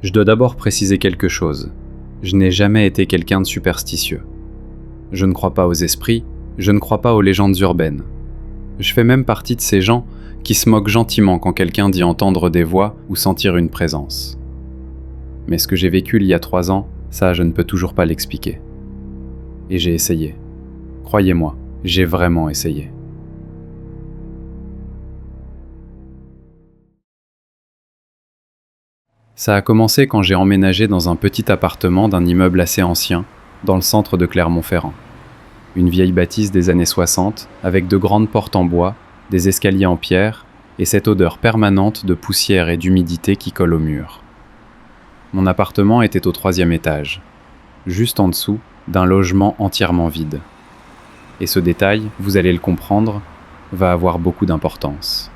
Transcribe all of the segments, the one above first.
Je dois d'abord préciser quelque chose. Je n'ai jamais été quelqu'un de superstitieux. Je ne crois pas aux esprits, je ne crois pas aux légendes urbaines. Je fais même partie de ces gens qui se moquent gentiment quand quelqu'un dit entendre des voix ou sentir une présence. Mais ce que j'ai vécu il y a 3 ans, ça je ne peux toujours pas l'expliquer. Et j'ai essayé. Croyez-moi, j'ai vraiment essayé. Ça a commencé quand j'ai emménagé dans un petit appartement d'un immeuble assez ancien, dans le centre de Clermont-Ferrand. Une vieille bâtisse des années 60, avec de grandes portes en bois, des escaliers en pierre, et cette odeur permanente de poussière et d'humidité qui colle au mur. Mon appartement était au 3e étage, juste en dessous d'un logement entièrement vide. Et ce détail, vous allez le comprendre, va avoir beaucoup d'importance.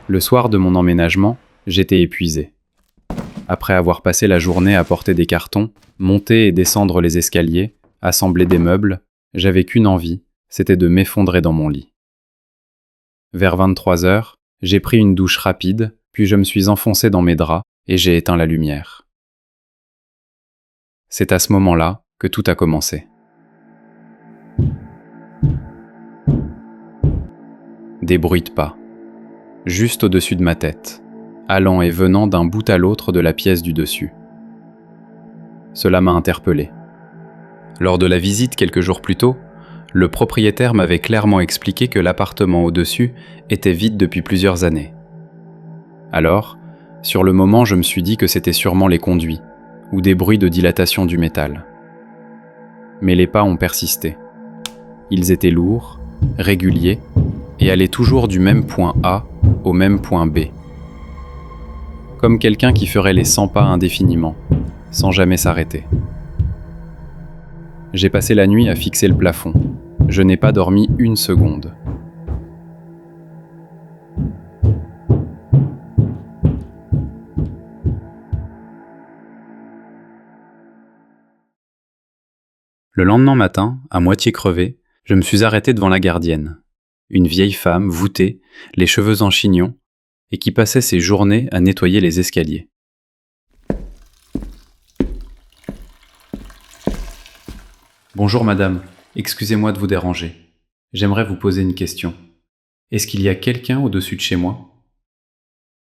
Le soir de mon emménagement, j'étais épuisé. Après avoir passé la journée à porter des cartons, monter et descendre les escaliers, assembler des meubles, j'avais qu'une envie, c'était de m'effondrer dans mon lit. Vers 23h, j'ai pris une douche rapide, puis je me suis enfoncé dans mes draps et j'ai éteint la lumière. C'est à ce moment-là que tout a commencé. Des bruits de pas, juste au-dessus de ma tête, allant et venant d'un bout à l'autre de la pièce du dessus. Cela m'a interpellé. Lors de la visite quelques jours plus tôt, le propriétaire m'avait clairement expliqué que l'appartement au-dessus était vide depuis plusieurs années. Alors, sur le moment, je me suis dit que c'était sûrement les conduits, ou des bruits de dilatation du métal. Mais les pas ont persisté. Ils étaient lourds, réguliers, et allaient toujours du même point A au même point B. Comme quelqu'un qui ferait les 100 pas indéfiniment, sans jamais s'arrêter. J'ai passé la nuit à fixer le plafond. Je n'ai pas dormi une seconde. Le lendemain matin, à moitié crevé, je me suis arrêté devant la gardienne. Une vieille femme, voûtée, les cheveux en chignon, et qui passait ses journées à nettoyer les escaliers. Bonjour madame, excusez-moi de vous déranger. J'aimerais vous poser une question. Est-ce qu'il y a quelqu'un au-dessus de chez moi ?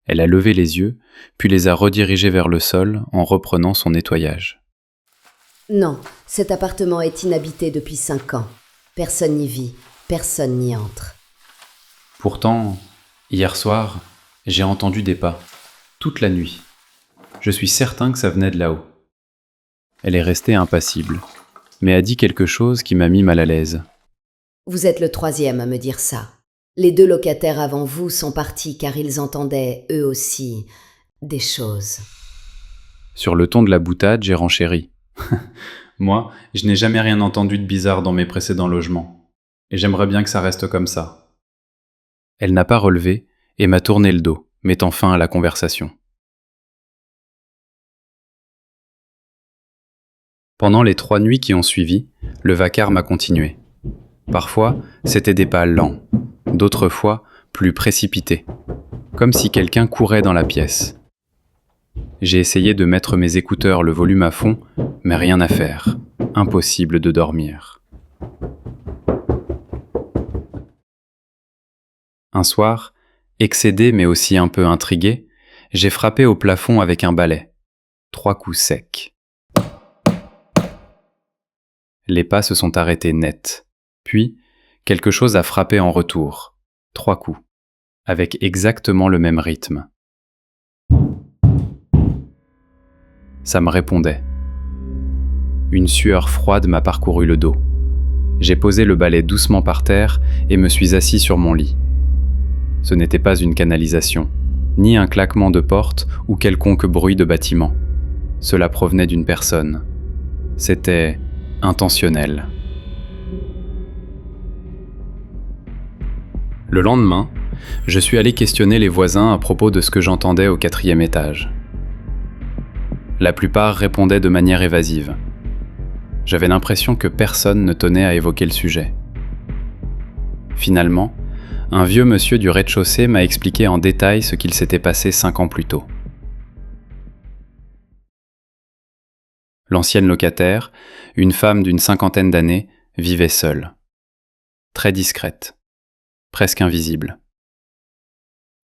Elle a levé les yeux, puis les a redirigés vers le sol en reprenant son nettoyage. Non, cet appartement est inhabité depuis 5 ans. Personne n'y vit, personne n'y entre. Pourtant, hier soir, j'ai entendu des pas, toute la nuit. Je suis certain que ça venait de là-haut. Elle est restée impassible, mais a dit quelque chose qui m'a mis mal à l'aise. Vous êtes le 3e à me dire ça. Les 2 locataires avant vous sont partis car ils entendaient, eux aussi, des choses. Sur le ton de la boutade, j'ai renchéri. Moi, je n'ai jamais rien entendu de bizarre dans mes précédents logements. Et j'aimerais bien que ça reste comme ça. Elle n'a pas relevé et m'a tourné le dos, mettant fin à la conversation. Pendant les 3 nuits qui ont suivi, le vacarme a continué. Parfois, c'était des pas lents, d'autres fois, plus précipités, comme si quelqu'un courait dans la pièce. J'ai essayé de mettre mes écouteurs le volume à fond, mais rien à faire. Impossible de dormir. Un soir, excédé mais aussi un peu intrigué, j'ai frappé au plafond avec un balai. 3 coups secs. Les pas se sont arrêtés net. Puis, quelque chose a frappé en retour. 3 coups. Avec exactement le même rythme. Ça me répondait. Une sueur froide m'a parcouru le dos. J'ai posé le balai doucement par terre et me suis assis sur mon lit. Ce n'était pas une canalisation, ni un claquement de porte ou quelconque bruit de bâtiment. Cela provenait d'une personne. C'était intentionnel. Le lendemain, je suis allé questionner les voisins à propos de ce que j'entendais au 4e étage. La plupart répondaient de manière évasive. J'avais l'impression que personne ne tenait à évoquer le sujet. Finalement, un vieux monsieur du rez-de-chaussée m'a expliqué en détail ce qu'il s'était passé 5 ans plus tôt. L'ancienne locataire, une femme d'une 50aine d'années, vivait seule. Très discrète, presque invisible.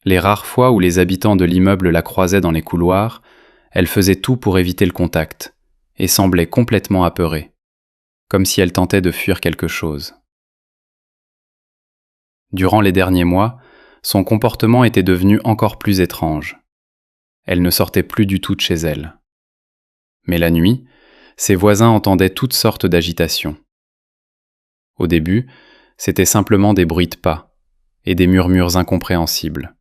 Les rares fois où les habitants de l'immeuble la croisaient dans les couloirs, elle faisait tout pour éviter le contact et semblait complètement apeurée, comme si elle tentait de fuir quelque chose. Durant les derniers mois, son comportement était devenu encore plus étrange. Elle ne sortait plus du tout de chez elle. Mais la nuit, ses voisins entendaient toutes sortes d'agitations. Au début, c'était simplement des bruits de pas et des murmures incompréhensibles.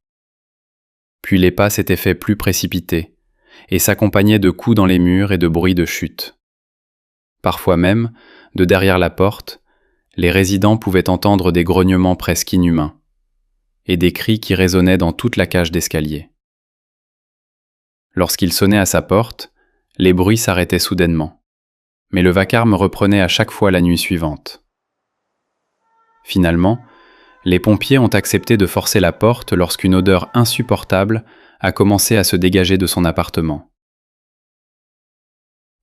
Puis les pas s'étaient faits plus précipités et s'accompagnaient de coups dans les murs et de bruits de chute. Parfois même, de derrière la porte, les résidents pouvaient entendre des grognements presque inhumains et des cris qui résonnaient dans toute la cage d'escalier. Lorsqu'il sonnait à sa porte, les bruits s'arrêtaient soudainement, mais le vacarme reprenait à chaque fois la nuit suivante. Finalement, les pompiers ont accepté de forcer la porte lorsqu'une odeur insupportable a commencé à se dégager de son appartement.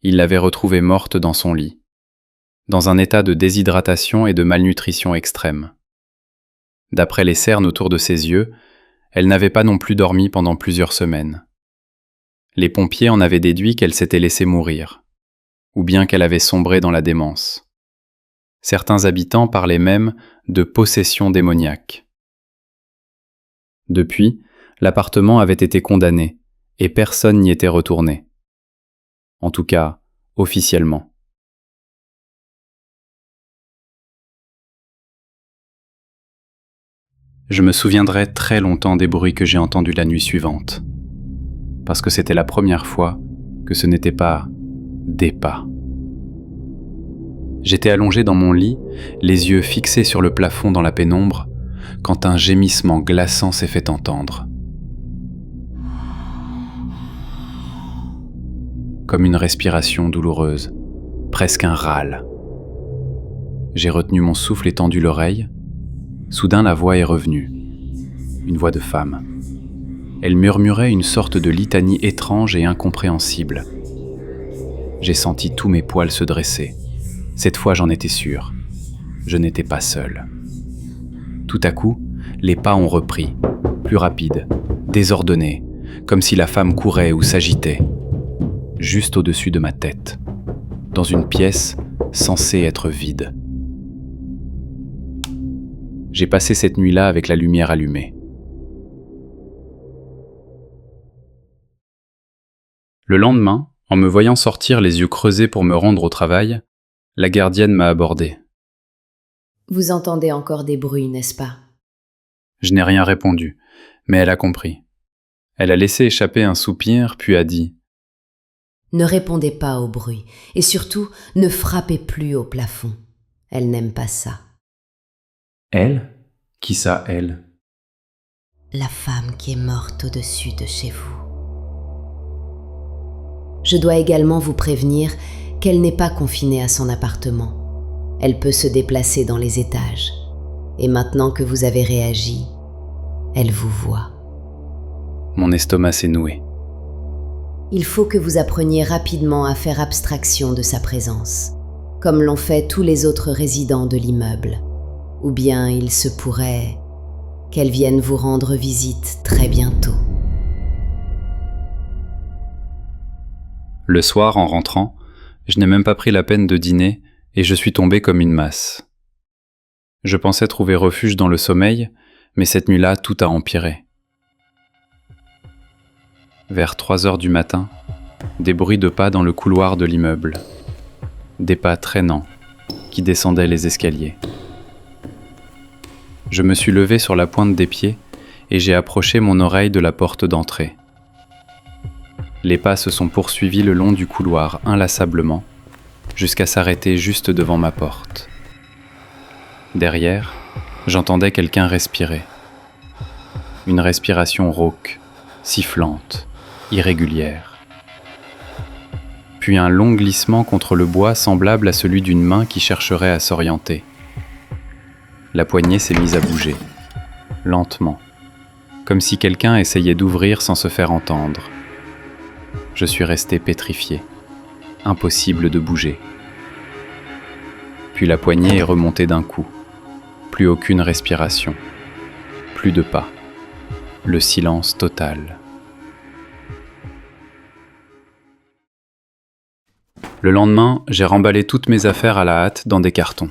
Ils l'avaient retrouvée morte dans son lit, dans un état de déshydratation et de malnutrition extrême. D'après les cernes autour de ses yeux, elle n'avait pas non plus dormi pendant plusieurs semaines. Les pompiers en avaient déduit qu'elle s'était laissée mourir, ou bien qu'elle avait sombré dans la démence. Certains habitants parlaient même de possession démoniaque. Depuis, l'appartement avait été condamné, et personne n'y était retourné. En tout cas, officiellement. Je me souviendrai très longtemps des bruits que j'ai entendus la nuit suivante, parce que c'était la première fois que ce n'était pas des pas. J'étais allongé dans mon lit, les yeux fixés sur le plafond dans la pénombre, quand un gémissement glaçant s'est fait entendre. Comme une respiration douloureuse, presque un râle. J'ai retenu mon souffle et tendu l'oreille. Soudain, la voix est revenue. Une voix de femme. Elle murmurait une sorte de litanie étrange et incompréhensible. J'ai senti tous mes poils se dresser. Cette fois, j'en étais sûr. Je n'étais pas seul. Tout à coup, les pas ont repris, plus rapides, désordonnés, comme si la femme courait ou s'agitait, juste au-dessus de ma tête, dans une pièce censée être vide. J'ai passé cette nuit-là avec la lumière allumée. Le lendemain, en me voyant sortir les yeux creusés pour me rendre au travail, la gardienne m'a abordé. « Vous entendez encore des bruits, n'est-ce pas ?» Je n'ai rien répondu, mais elle a compris. Elle a laissé échapper un soupir, puis a dit « Ne répondez pas au bruit, et surtout, ne frappez plus au plafond. Elle n'aime pas ça. » Elle ? Qui ça, elle ? La femme qui est morte au-dessus de chez vous. Je dois également vous prévenir qu'elle n'est pas confinée à son appartement. Elle peut se déplacer dans les étages. Et maintenant que vous avez réagi, elle vous voit. Mon estomac s'est noué. Il faut que vous appreniez rapidement à faire abstraction de sa présence, comme l'ont fait tous les autres résidents de l'immeuble. Ou bien il se pourrait qu'elle vienne vous rendre visite très bientôt. Le soir, en rentrant, je n'ai même pas pris la peine de dîner et je suis tombé comme une masse. Je pensais trouver refuge dans le sommeil, mais cette nuit-là, tout a empiré. Vers 3 heures du matin, des bruits de pas dans le couloir de l'immeuble. Des pas traînants qui descendaient les escaliers. Je me suis levé sur la pointe des pieds et j'ai approché mon oreille de la porte d'entrée. Les pas se sont poursuivis le long du couloir inlassablement, jusqu'à s'arrêter juste devant ma porte. Derrière, j'entendais quelqu'un respirer. Une respiration rauque, sifflante, irrégulière. Puis un long glissement contre le bois semblable à celui d'une main qui chercherait à s'orienter. La poignée s'est mise à bouger, lentement, comme si quelqu'un essayait d'ouvrir sans se faire entendre. Je suis resté pétrifié. impossible de bouger. Puis la poignée est remontée d'un coup. Plus aucune respiration. Plus de pas. Le silence total. Le lendemain, j'ai remballé toutes mes affaires à la hâte dans des cartons.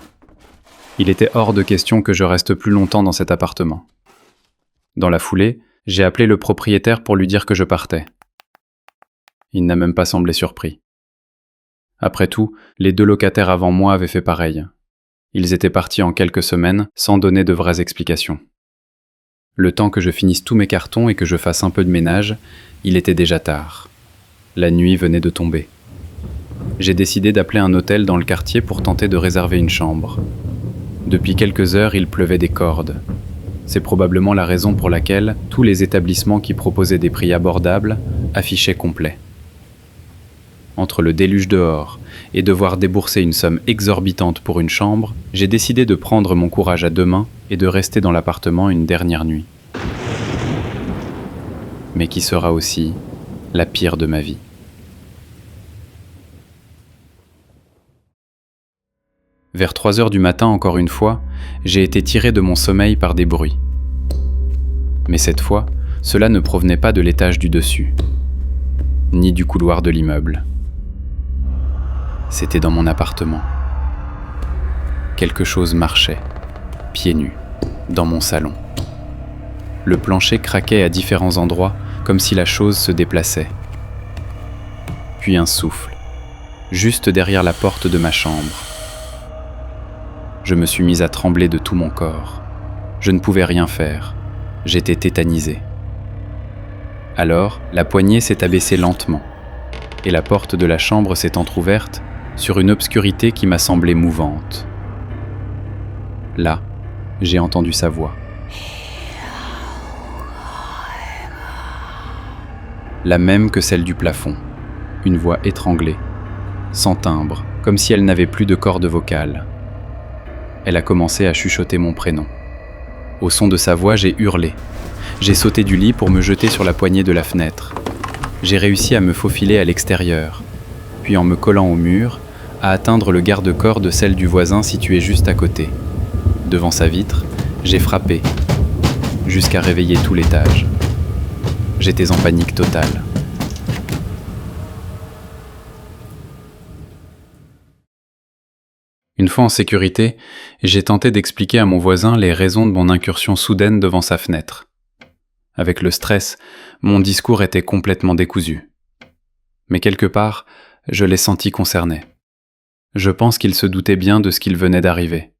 Il était hors de question que je reste plus longtemps dans cet appartement. Dans la foulée, j'ai appelé le propriétaire pour lui dire que je partais. Il n'a même pas semblé surpris. Après tout, les 2 locataires avant moi avaient fait pareil. Ils étaient partis en quelques semaines sans donner de vraies explications. Le temps que je finisse tous mes cartons et que je fasse un peu de ménage, il était déjà tard. La nuit venait de tomber. J'ai décidé d'appeler un hôtel dans le quartier pour tenter de réserver une chambre. Depuis quelques heures, il pleuvait des cordes. C'est probablement la raison pour laquelle tous les établissements qui proposaient des prix abordables affichaient complet. Entre le déluge dehors et devoir débourser une somme exorbitante pour une chambre, j'ai décidé de prendre mon courage à 2 mains et de rester dans l'appartement une dernière nuit. Mais qui sera aussi la pire de ma vie. Vers 3 heures du matin, encore une fois, j'ai été tiré de mon sommeil par des bruits. Mais cette fois, cela ne provenait pas de l'étage du dessus, ni du couloir de l'immeuble. C'était dans mon appartement. Quelque chose marchait, pieds nus, dans mon salon. Le plancher craquait à différents endroits, comme si la chose se déplaçait. Puis un souffle, juste derrière la porte de ma chambre. Je me suis mis à trembler de tout mon corps. Je ne pouvais rien faire. J'étais tétanisé. Alors, la poignée s'est abaissée lentement, et la porte de la chambre s'est entr'ouverte sur une obscurité qui m'a semblé mouvante. Là, j'ai entendu sa voix. La même que celle du plafond, une voix étranglée, sans timbre, comme si elle n'avait plus de corde vocale. Elle a commencé à chuchoter mon prénom. Au son de sa voix, j'ai hurlé. J'ai sauté du lit pour me jeter sur la poignée de la fenêtre. J'ai réussi à me faufiler à l'extérieur, puis en me collant au mur, à atteindre le garde-corps de celle du voisin situé juste à côté. Devant sa vitre, j'ai frappé, jusqu'à réveiller tout l'étage. J'étais en panique totale. Une fois en sécurité, j'ai tenté d'expliquer à mon voisin les raisons de mon incursion soudaine devant sa fenêtre. Avec le stress, mon discours était complètement décousu. Mais quelque part, je l'ai senti concerné. Je pense qu'il se doutait bien de ce qu'il venait d'arriver.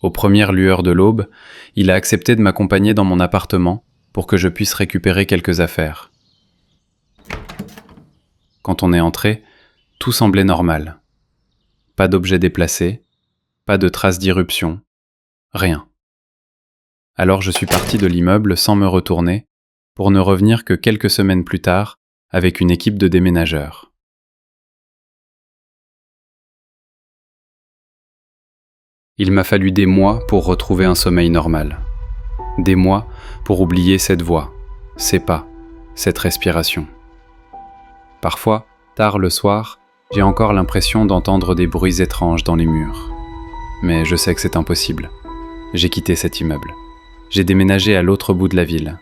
Aux premières lueurs de l'aube, il a accepté de m'accompagner dans mon appartement pour que je puisse récupérer quelques affaires. Quand on est entré, tout semblait normal. Pas d'objets déplacés, pas de traces d'irruption, rien. Alors je suis parti de l'immeuble sans me retourner, pour ne revenir que quelques semaines plus tard avec une équipe de déménageurs. Il m'a fallu des mois pour retrouver un sommeil normal. Des mois pour oublier cette voix, ces pas, cette respiration. Parfois, tard le soir, j'ai encore l'impression d'entendre des bruits étranges dans les murs. Mais je sais que c'est impossible. J'ai quitté cet immeuble. J'ai déménagé à l'autre bout de la ville.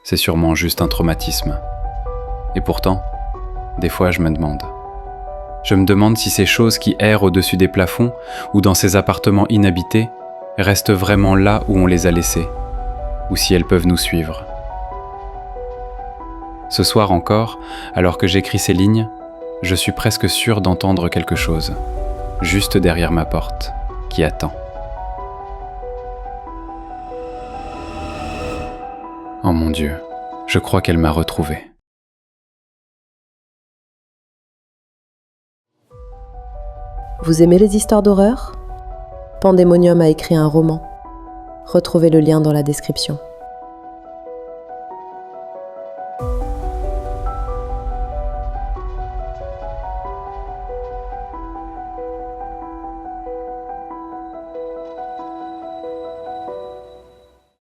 C'est sûrement juste un traumatisme. Et pourtant, des fois je me demande. Je me demande si ces choses qui errent au-dessus des plafonds ou dans ces appartements inhabités restent vraiment là où on les a laissées, ou si elles peuvent nous suivre. Ce soir encore, alors que j'écris ces lignes, je suis presque sûr d'entendre quelque chose, juste derrière ma porte, qui attend. Oh mon Dieu, je crois qu'elle m'a retrouvé. Vous aimez les histoires d'horreur ? Pandemonium a écrit un roman. Retrouvez le lien dans la description.